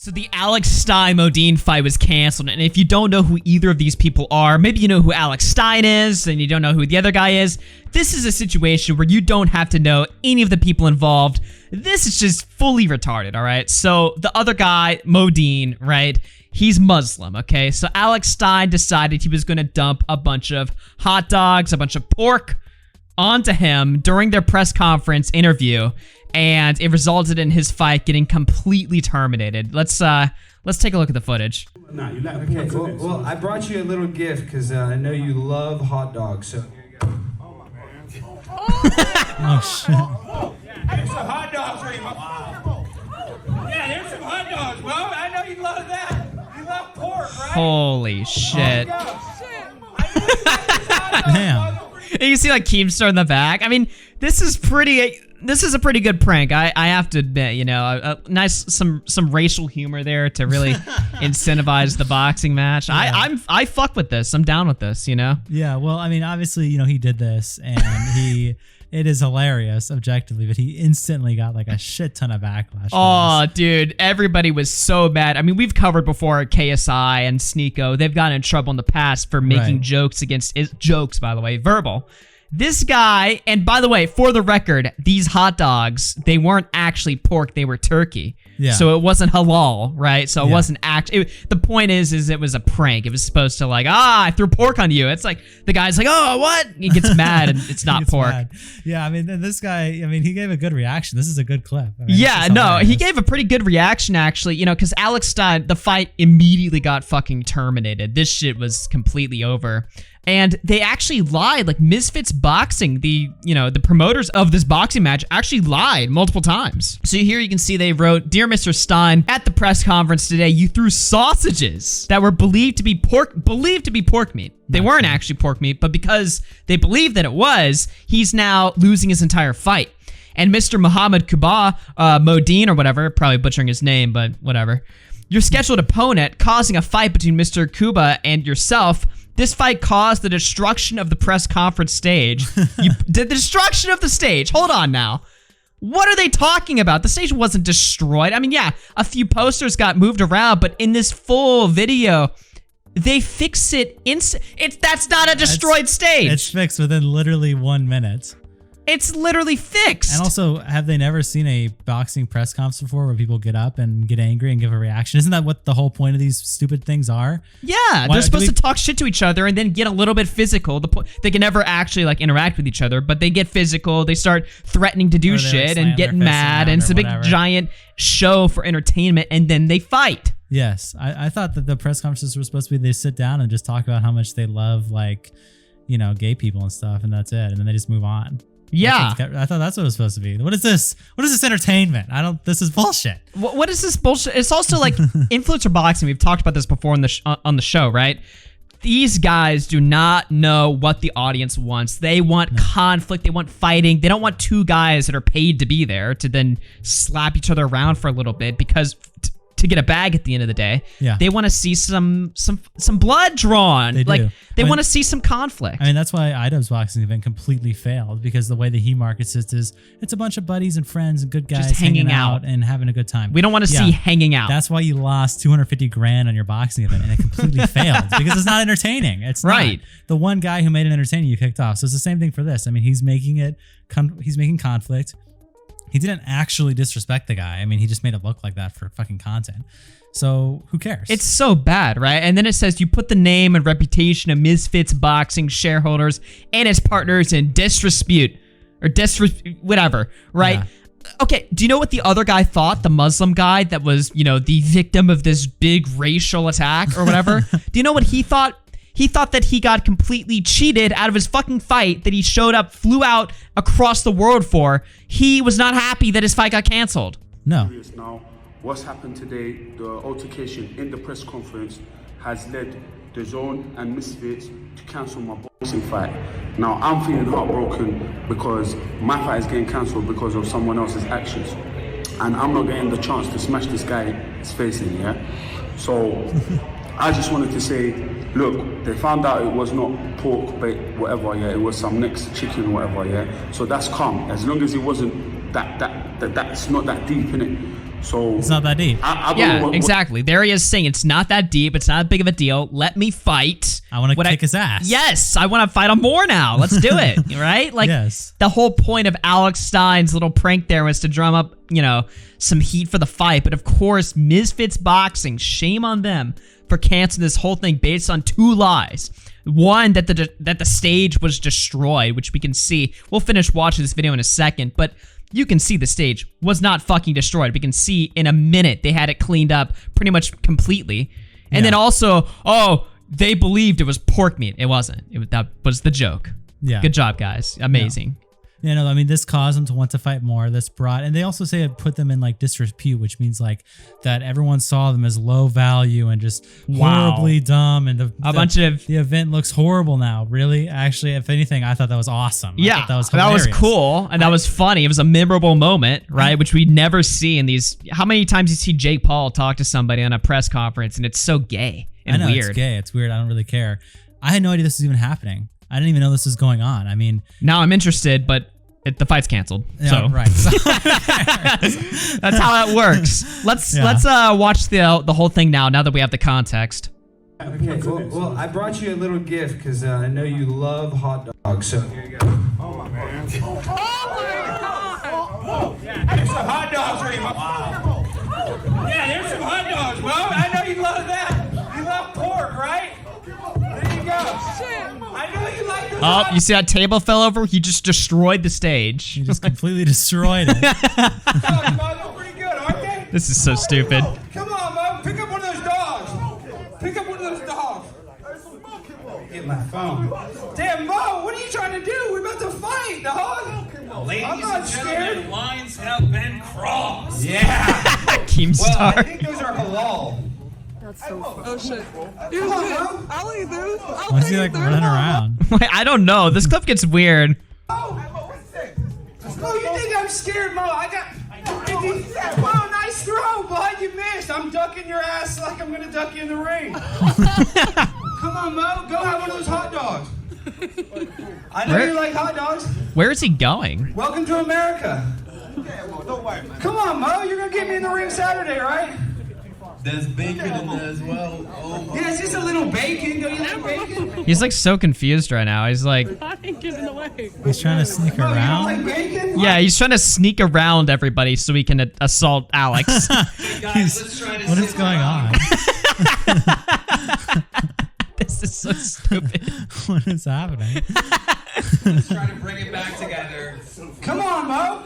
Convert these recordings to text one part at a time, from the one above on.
So the Alex Stein-Modine fight was canceled, and if you don't know who either of these people are, maybe you know who Alex Stein is, and you don't know who the other guy is, this is a situation where you don't have to know any of the people involved. This is just fully retarded, alright? So the other guy, Modine, right, he's Muslim, okay? So Alex Stein decided he was going to dump a bunch of hot dogs, a bunch of pork onto him during their press conference interview, and it resulted in his fight getting completely terminated. Let's take a look at the footage. No, you like okay, well, I brought you a little gift because I know you love hot dogs. So here you go. Oh shit! There's some hot dogs for you. Wow. Yeah, there's some hot dogs, bro. I know you love that. You love pork, right? Holy shit! Damn. And you see like Keemstar in the back. I mean, this is a pretty good prank. I have to admit, you know, a nice some racial humor there to really incentivize the boxing match. Yeah. I fuck with this. I'm down with this, you know. Yeah, well, I mean, obviously, you know, he did this, and it is hilarious objectively, but he instantly got like a shit ton of backlash. Oh, dude, everybody was so mad. I mean, we've covered before KSI and Sneeko. They've gotten in trouble in the past for making jokes against jokes, by the way, verbal. This guy, and by the way, for the record, these hot dogs, they weren't actually pork, they were turkey. Yeah. So it wasn't halal, right? So it wasn't actually, the point is it was a prank. It was supposed to like, I threw pork on you. It's like, the guy's like, oh, what? He gets mad and it's not pork. Mad. Yeah, I mean, this guy, I mean, he gave a good reaction. This is a good clip. I mean, yeah, no, he gave a pretty good reaction, actually, you know, because Alex Stein, the fight immediately got fucking terminated. This shit was completely over. And they actually lied, like Misfits Boxing, the promoters of this boxing match actually lied multiple times. So here you can see they wrote, "Dear Mr. Stein, at the press conference today, you threw sausages that were believed to be pork meat. They weren't actually pork meat, but because they believed that it was, he's now losing his entire fight. And Mr. Muhammad Kuba, Modine or whatever, probably butchering his name, but whatever. Your scheduled opponent causing a fight between Mr. Kuba and yourself. This fight caused the destruction of the press conference stage. You did the destruction of the stage. Hold on now. What are they talking about? The stage wasn't destroyed. I mean, yeah, a few posters got moved around, but in this full video, they fix it. That's not a destroyed stage. It's fixed within literally 1 minute. It's literally fixed. And also, have they never seen a boxing press conference before where people get up and get angry and give a reaction? Isn't that what the whole point of these stupid things are? Yeah, they're supposed to talk shit to each other and then get a little bit physical. They can never actually like interact with each other, but they get physical. They start threatening to do shit and getting mad, and it's a big giant show for entertainment, and then they fight. Yes, I thought that the press conferences were supposed to be they sit down and just talk about how much they love, like, you know, gay people and stuff, and that's it, and then they just move on. Yeah, I thought that's what it was supposed to be. What is this? What is this entertainment? This is bullshit. What is this bullshit? It's also like influencer boxing. We've talked about this before on the show, right? These guys do not know what the audience wants. They want conflict. They want fighting. They don't want two guys that are paid to be there to then slap each other around for a little bit because to get a bag at the end of the day. Yeah. They want to see some blood drawn. They want to see some conflict. I mean, that's why Idubbb's boxing event completely failed, because the way that he markets it is it's a bunch of buddies and friends and good guys just hanging out and having a good time. We don't want to see hanging out. That's why you lost $250,000 on your boxing event, and it completely failed because it's not entertaining. It's right. Not. The one guy who made it entertaining, you kicked off. So it's the same thing for this. I mean, he's making conflict. He didn't actually disrespect the guy. I mean, he just made it look like that for fucking content. So who cares? It's so bad, right? And then it says you put the name and reputation of Misfits Boxing shareholders and its partners in disrepute, whatever, right? Yeah. Okay, do you know what the other guy thought? The Muslim guy that was, you know, the victim of this big racial attack or whatever. Do you know what he thought? He thought that he got completely cheated out of his fucking fight that he flew out across the world for. He was not happy that his fight got canceled. No. Now, what's happened today, the altercation in the press conference has led the Zone and Misfits to cancel my boxing fight. Now, I'm feeling heartbroken because my fight is getting cancelled because of someone else's actions. And I'm not getting the chance to smash this guy's face in, yeah? So, I just wanted to say, look, they found out it was not pork, bait, whatever, yeah, it was some next chicken, whatever, yeah. So that's calm, as long as it wasn't that's not that deep, innit? So It's not that deep. I don't know Yeah, what- exactly. There he is saying it's not that deep. It's not that big of a deal. Let me fight. I want to What kick his ass. Yes, I want to fight him more now. Let's do it, right? Like Yes. the whole point of Alex Stein's little prank there was to drum up, some heat for the fight. But of course, Misfits Boxing, shame on them for canceling this whole thing based on 2 lies. One, that the stage was destroyed, which we can see. We'll finish watching this video in a second, but you can see the stage was not fucking destroyed. We can see in a minute they had it cleaned up pretty much completely. And then also, they believed it was pork meat. It wasn't. That was the joke. Yeah. Good job, guys. Amazing. Yeah, no, I mean, this caused them to want to fight more. This brought, and they also say it put them in like disrepute, which means like that everyone saw them as low value and just horribly dumb. And the event looks horrible now. Really, actually, if anything, I thought that was awesome. Yeah, I thought that was that was hilarious. cool and that was funny. It was a memorable moment, right? Which we never see in these. How many times you see Jake Paul talk to somebody on a press conference and it's so gay and I know, weird. It's gay. It's weird. I don't really care. I had no idea this was even happening. I didn't even know this was going on. I mean, Now I'm interested, but the fight's canceled. yeah, So right. that's how that works. Let's watch the whole thing now that we have the context. Okay, well, I brought you a little gift because I know you love hot dogs. So here you go. Oh my man! Oh my God! There's some hot dogs for you. Wow. Yeah, there's some hot dogs, Mo. I know you love that. You love pork, right? There you go. I know you like those. Oh, you see that table fell over? He just destroyed the stage. You just completely destroyed it. dogs, Mo. They're pretty good, aren't they? This is so stupid. Come on, Mo. Pick up one of those dogs. Pick up one of those dogs. Get my phone. Damn, Mo, what are you trying to do? We're about to fight, dog. Ladies I'm not and scared. gentlemen, lines have been crossed. Yeah. Keemstar. Well, I think those are halal. That's so funny. Oh shit. Come on, Mo. I'll eat those. Why is he like running around? Wait, I don't know. This clip gets weird. Mo, you think I'm scared, Mo? Mo, nice throw, bud. You missed. I'm ducking your ass like I'm gonna duck you in the ring. Come on, Mo. Go have one of those hot dogs. I know Where- you like hot dogs. Where is he going? Welcome to America. Come on, Mo. You're gonna get me in the ring Saturday, right? There's bacon in there as well. Oh my. Yeah, it's just a little bacon. Don't you like bacon? He's like so confused right now. He's like, I ain't getting away. He's trying to sneak Mo, you don't around. like bacon? yeah, he's trying to sneak around everybody so he can assault Alex. Guys, let's try to What is sit going down. on? This is so stupid. What is happening? Let's try to bring it back together. Come on, Mo.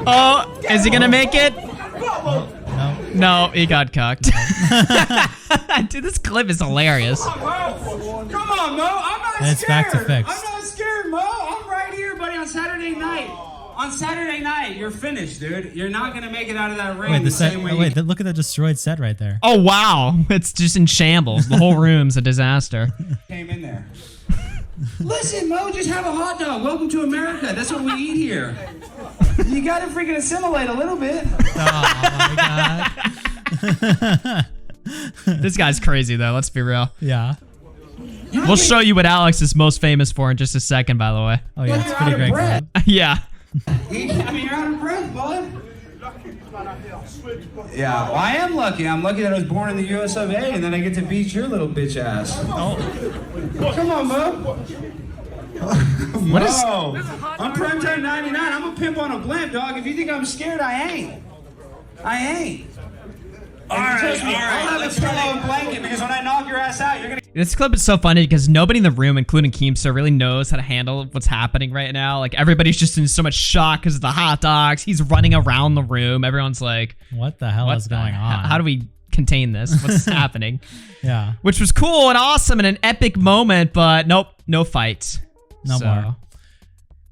Oh, is he gonna make it? No. No, he got cucked. Dude, this clip is hilarious. Come on, Mo. I'm not And it's scared. back to fixed. I'm not scared, Mo. I'm right here, buddy, on Saturday night. On Saturday night, you're finished, dude. You're not going to make it out of that ring Wait, the same way you look at the destroyed set right there. Oh, wow. It's just in shambles. The whole room's a disaster. came in there. Listen, Mo, just have a hot dog. Welcome to America. That's what we eat here. You got to freaking assimilate a little bit. Oh my god. This guy's crazy, though. Let's be real. Yeah. We'll show you what Alex is most famous for in just a second, by the way. Oh yeah, it's You're pretty out of great. breath. clip. Yeah. I mean, you're out of breath, bud. Yeah, well, I am lucky. I'm lucky that I was born in the US of A, and then I get to beat your little bitch ass. Oh. Come on, Mo. What is- Mo. I'm primetime 99. I'm a pimp on a blimp, dog. If you think I'm scared, I ain't. I ain't. All right, Trust me, all right. I'll have Let's a try pillow to- and blanket because when I knock your ass out, you're gonna. This clip is so funny because nobody in the room, including Keemstar, really knows how to handle what's happening right now. Like, everybody's just in so much shock because of the hot dogs. He's running around the room. Everyone's like, What the hell what is the going on? How do we contain this? What's happening? Yeah. Which was cool and awesome and an epic moment, but nope, no fight. No more.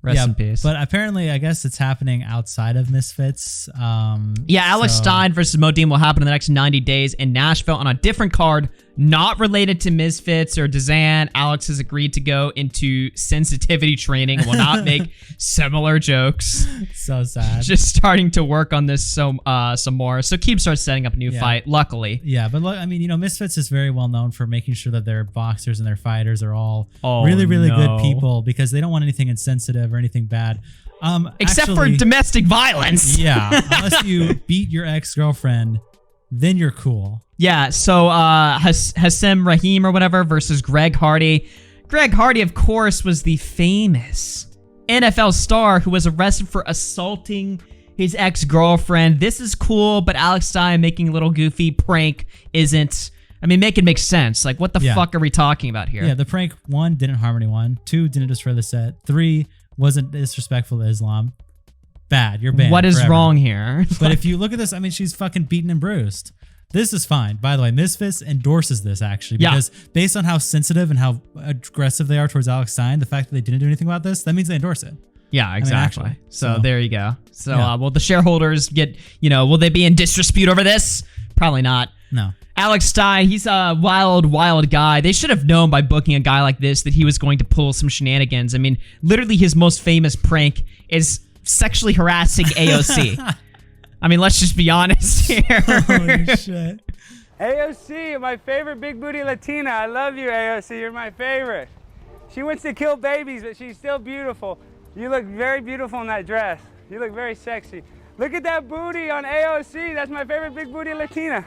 Rest yeah, in peace. But apparently, I guess it's happening outside of Misfits. Yeah, Alex so- Stein versus Modine will happen in the next 90 days in Nashville on a different card, not related to Misfits or Dazan. Alex has agreed to go into sensitivity training and will not make similar jokes. So sad. Just starting to work on this some more. So keep setting up a new Yeah. fight, luckily. Yeah, but look, I mean, Misfits is very well known for making sure that their boxers and their fighters are all Oh, really, really no. good people because they don't want anything insensitive or anything bad. Except for Actually, domestic violence. yeah, unless you beat your ex-girlfriend, then you're cool. Yeah, so Hassim Rahim or whatever versus Greg Hardy. Greg Hardy, of course, was the famous NFL star who was arrested for assaulting his ex-girlfriend. This is cool, but Alex Stein making a little goofy prank isn't. I mean, make it make sense. Like, what the fuck are we talking about here? Yeah, the prank, 1, didn't harm anyone. 2, didn't destroy the set. 3, wasn't disrespectful to Islam. Bad. You're banned. What is forever. wrong here? But if you look at this, I mean, she's fucking beaten and bruised. This is fine. By the way, Misfits endorses this, actually, because based on how sensitive and how aggressive they are towards Alex Stein, the fact that they didn't do anything about this, that means they endorse it. Yeah, exactly. actually, so there you go. So, yeah. will the shareholders get, will they be in dispute over this? Probably not. No. Alex Stein, he's a wild, wild guy. They should have known by booking a guy like this that he was going to pull some shenanigans. I mean, literally his most famous prank is sexually harassing AOC. I mean, let's just be honest here. Holy shit. AOC, my favorite big booty Latina. I love you, AOC. You're my favorite. She wants to kill babies, but she's still beautiful. You look very beautiful in that dress. You look very sexy. Look at that booty on AOC. That's my favorite big booty Latina.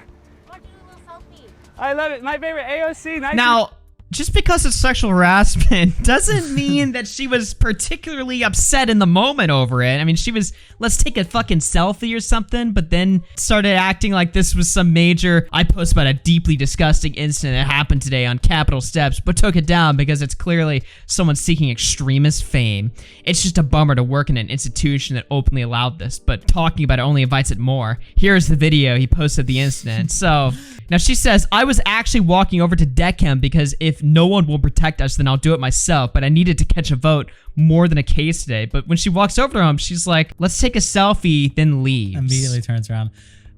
I love it. My favorite AOC. Nice Now, just because it's sexual harassment doesn't mean that she was particularly upset in the moment over it. I mean, she was, let's take a fucking selfie or something, but then started acting like this was some major, I post about a deeply disgusting incident that happened today on Capitol steps, but took it down because it's clearly someone seeking extremist fame. It's just a bummer to work in an institution that openly allowed this, but talking about it only invites it more. Here's the video he posted the incident. So, now she says, I was actually walking over to deck him because if no one will protect us, then I'll do it myself. But I needed to catch a vote more than a case today. But when she walks over to him, she's like, let's take a selfie, then leaves. Immediately turns around.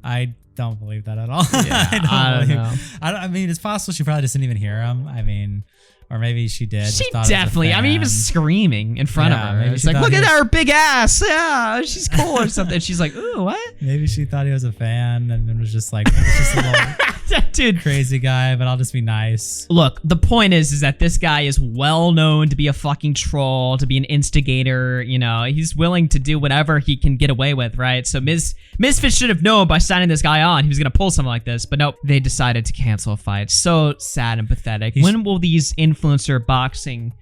I don't believe that at all. Yeah, I don't know. I mean, it's possible she probably just didn't even hear him. I mean, or maybe she did. She just thought it was a definitely, I mean, he was fan. screaming in front of her. maybe It's she like, thought look he at was- her big ass. Yeah, she's cool or something. She's like, ooh, what? Maybe she thought he was a fan and then was just like, it's just a little Dude, crazy guy, but I'll just be nice. look, the point is that this guy is well known to be a fucking troll, to be an instigator. He's willing to do whatever he can get away with, right? So Misfits should have known by signing this guy on he was gonna pull something like this, but nope, they decided to cancel a fight. So sad and pathetic. When will these influencer boxing,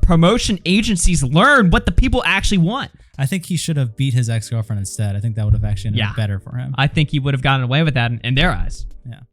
promotion agencies learn what the people actually want? I think he should have beat his ex-girlfriend instead. I think that would have actually been better for him. I think he would have gotten away with that in their eyes. Yeah.